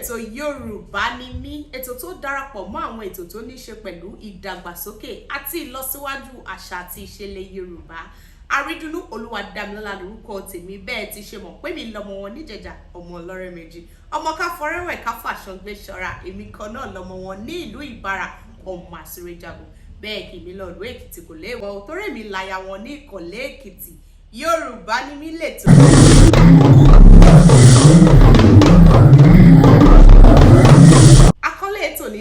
ètò Yorùbá ni mí, ètò tó darapọ̀ mọ́ àwọn ètò tó ní ṣe pẹ̀lú ìdàgbàsókè àti ìlọsíwájú àṣà àti ìṣẹ̀lẹ̀ Yorùbá. Àrídùnnú Olúwadámilọ́lá lórúkọ tèmi, bẹ́ẹ̀ ti ṣe mọ̀ pé mi lọmọ wọn níjẹ̀jà, ọmọ ọlọ́rẹ́ méjì, ọmọ ká fọrẹ́wẹ̀ ká fàṣọ gbé ṣọ́ra, èmi kan náà lọmọ wọn ní ìlú Ìbàrà, ọmọ àṣírẹ́jagun. Bẹ́ẹ̀ kì mí lọ́ọ̀lú Èkìtì kò léèwọ̀, torí mi láya wọn ní Ìkọ̀lé Èkìtì. Yorùbá ni mí lètò.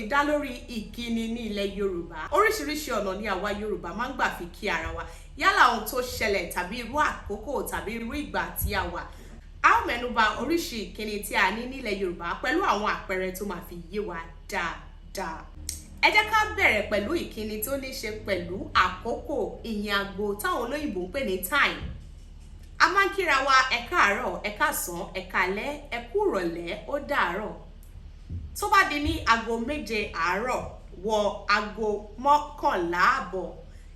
Dá lórí ìkíni ní ilẹ̀ Yorùbá. Oríṣiríṣi ọ̀nà ni àwa Yorùbá máa ń gbà fi kí ara wa, yálà ohun tó ṣẹlẹ̀ tàbí irú àkókò tàbí irú ìgbà tí a wà. A ó mẹ́nubà oríṣi ìkíni tí a ní nílẹ̀ Yorùbá pẹ̀lú àwọn àpẹẹrẹ tó máa fi yé wa dáadáa. Ẹ jẹ́ ká bẹ̀rẹ̀ pẹ̀lú ìkíni tó ní ṣe pẹ̀lú àkókò, ìyìn àgbo táwọn olóyìnbó ń pè ní time. A máa ń kíra wa ẹ káàárọ̀, ẹ káàsán, ẹ káalẹ́, ẹ kú ìrọ̀lẹ́, ó dàárọ̀. Tó bá di ní aago 7 àárọ̀ wọ aago 11 àbọ̀,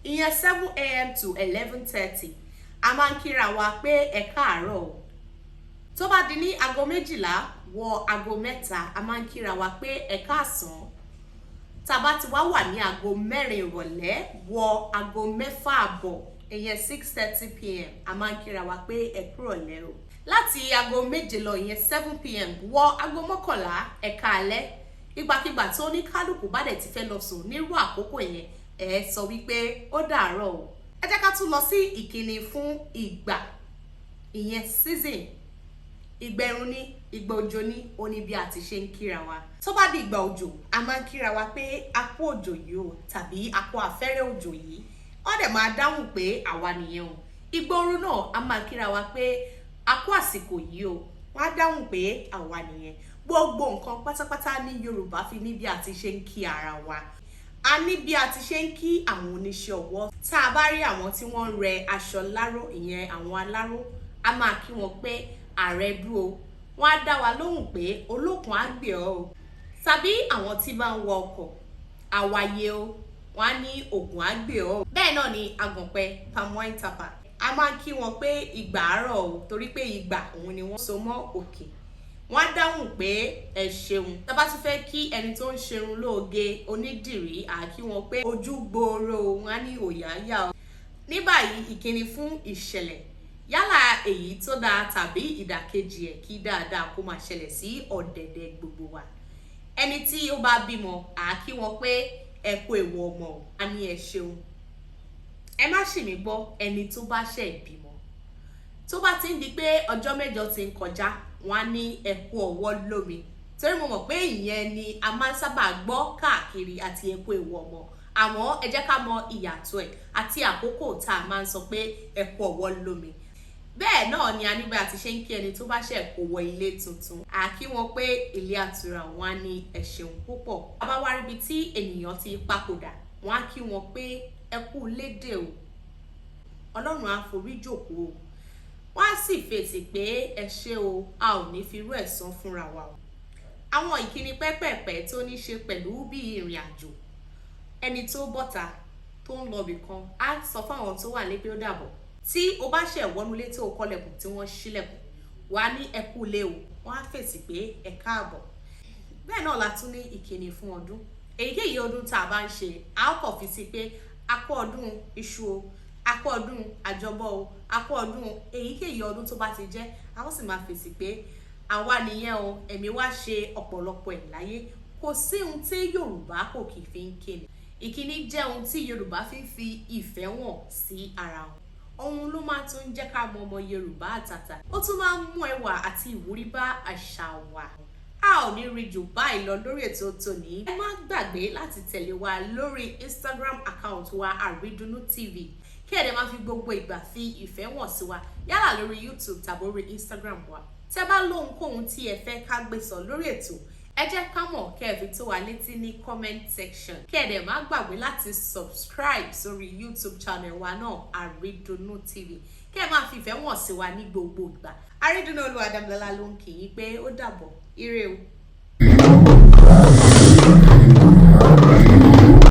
ìyẹn 7 a.m. to 11:30, a máa ń kíra wa pé ẹ káàárọ̀ o. Tó bá di ní aago 12 wọ aago 3, a máa ń kíra wa pé ẹ káàsán. Tá bá ti wá wà ní aago 4 ìrọ̀lẹ́ wọ aago 6 àbọ̀, ìyẹn 6:30 p.m, a máa ń kíra wa pé ẹ kúrọ̀lẹ́ o. Láti aago 7 lọ, ìyẹn 7 p.m wọ aago 11 ẹ káalẹ́. Ìgbàkígbà tó ní kálukú bá dẹ̀ ti fẹ́ lọ sùn nírú àkókò yẹn, ẹ sọ wípé ó dàárọ̀ o. Ẹ jẹ́ ká tún lọ sí ìkíni fún ìgbà, ìyẹn season. Ìgbà ẹ̀rùn ní, ìgbà òjò ní, ó ní bí a ti ṣe ń kíra wa. Tó bá di ìgbà òjò, a máa ń kíra wa pé a kú òjò yìí o, tàbí a kú afẹ́rẹ́ òjò yìí. Wọ́n dẹ̀ máa dáhùn pé àwa nìyẹn o. Ìgbà ooru náà, a máa kíra wa pé a kú àsìkò yìí o. Wọ́n á dáhùn pé àwa nìyẹn. Gbogbo nǹkan pátápátá ní Yorùbá fi ní bí a ti ṣe ń kí ara wa. A ní bí a ti ṣe ń kí àwọn oníṣẹ́ ọwọ́. Tá a bá rí àwọn tí wọ́n ń rẹ aṣọ láró, ìyẹn àwọn aláró, a máa kí wọn pé àrẹ̀dú o. Wọ́n á dá wa lóhùn pé olókun á gbé ọ o. Tàbí àwọn tí bá ń wọ ọkọ̀, àwàyè o, wọ́n á ní ògùn á gbé ọ. Bẹ́ẹ̀ náà ni àgànpẹ́, palm wine tapper. A máa ń kí wọn pé ìgbà àárọ̀ o, torí pé ìgbà òun ni wọ́n so mọ́ òkè. Wọ́n á dáhùn pé ẹ ṣeun. Tá bá tún fẹ́ kí ẹni tó ń ṣerun lóge, onídìrí, à kí wọn pé ojú gbòòrò, wọ́n á ní òyàyà o. Ní báyìí, ìkíni fún ìṣẹ̀lẹ̀, yálà èyí tó dáa tàbí ìdàkejì ẹ̀, kí dáadáa kó máa ṣẹlẹ̀ sí ọ̀dẹ̀dẹ̀ gbogbo wa. Ẹni tí ó bá bímọ, à kí wọn pé ẹ kú ewu ọmọ o, a ní ẹ ṣeun. Ẹ má ṣì mí gbọ́, ẹni tó bá ṣẹ̀ ìbímọ, tó bá ti ń di pé ọjọ́ mẹ́jọ ti ń kọjá, wọ́n á ní ẹ kú ọwọ́ lómi. Torí mo mọ̀ pé ìyẹn ni a máa ń sábà gbọ́ káàkiri àti ẹ kú ewu ọmọ. Àmọ́ ẹ jẹ́ ká mọ ìyàtọ̀ ẹ̀ àti àkókò tá a máa ń sọ pé ẹ kú ọwọ́ lómi. Bẹ́ẹ̀ náà ni a nígbà àti ṣe ń kí ẹni tó bá ṣẹ̀ kó wọ ilé tuntun. À kí wọn pé ilé àtura, wọn á ní ẹ ṣeun púpọ̀. A bá wá ríbi tí ènìyàn ti papòdà, wọ́n á kí wọn pé ẹ kú lédè o. Ọlọ́run á forí jòkó o. Wọ́n á sì fèsì pé ẹ ṣé o, a ò ní fi irú ẹ̀ san fúnra wa o. Àwọn ìkíni pẹ́pẹ̀pẹ́ tó ní ṣe pẹ̀lú bí ìrìn àjò. Ẹni tó bọ́ta tó ń lọ bìkan á sọ fáwọn tó wà lé pé ó dàbọ̀. Tí o bá ṣẹ̀ wọnúlé tó o kọ́lẹ̀kùn tí wọ́n ṣílẹ̀kùn, wà á ní ẹ kú lé o. Wọ́n á fèsì pé ẹ káàbọ̀. Bẹ́ẹ̀ náà la tún ní ìkíni fún ọdún. Èyíkéyìí ọdún tá a bá ń ṣe, a ó kọ̀ fi sí pé a kú ọdún iṣu o, a kú ọdún àjọbọ o, a kú ọdún èyíkéyìí ọdún tó bá ti jẹ́, a ó sì máa fèsì pé àwa nìyẹn o, ẹ̀mí wá ṣe ọ̀pọ̀lọpọ̀ ẹ̀ láyé. Kò sí ohun tí Yorùbá kò kì í fi ń kíni. Ìkíni jẹ́ ohun tí Yorùbá fi ń fi ìfẹ́ hàn sí ara wọn. Ohun ló máa tún jẹ́ ká mọ ọmọ Yorùbá àtàtà. Ó tún máa ń mú ẹwà àti ìwúrí bá àṣà wa. A ò ní rí jù báyìí lọ lórí ètò tòní. Ẹ má gbàgbé láti tẹ̀lé wa lórí Instagram account wa Àrídùnnú TV. Kí ẹ dẹ̀ máa fi gbogbo ìgbà fi ìfẹ́ hàn sí wa, yálà lórí YouTube tàbí orí Instagram wa. Tẹ́ bá lóhunkóhun tí ẹ fẹ́ ká gbé sọ lórí ètò, ẹ jẹ́ ká mọ̀ kẹ́ ẹ fi tó wa létí ní comment section. Kí ẹ dẹ̀ má gbàgbé láti subscribe sórí YouTube channel wa náà, Àrídùnnú TV. Kí ẹ máa fi ìfẹ́ hàn sí wa ní gbogbo ìgbà. Àrídùnnú Olúwadámilọ́lá ló ń kí yín pé ó dàbọ̀, ire o.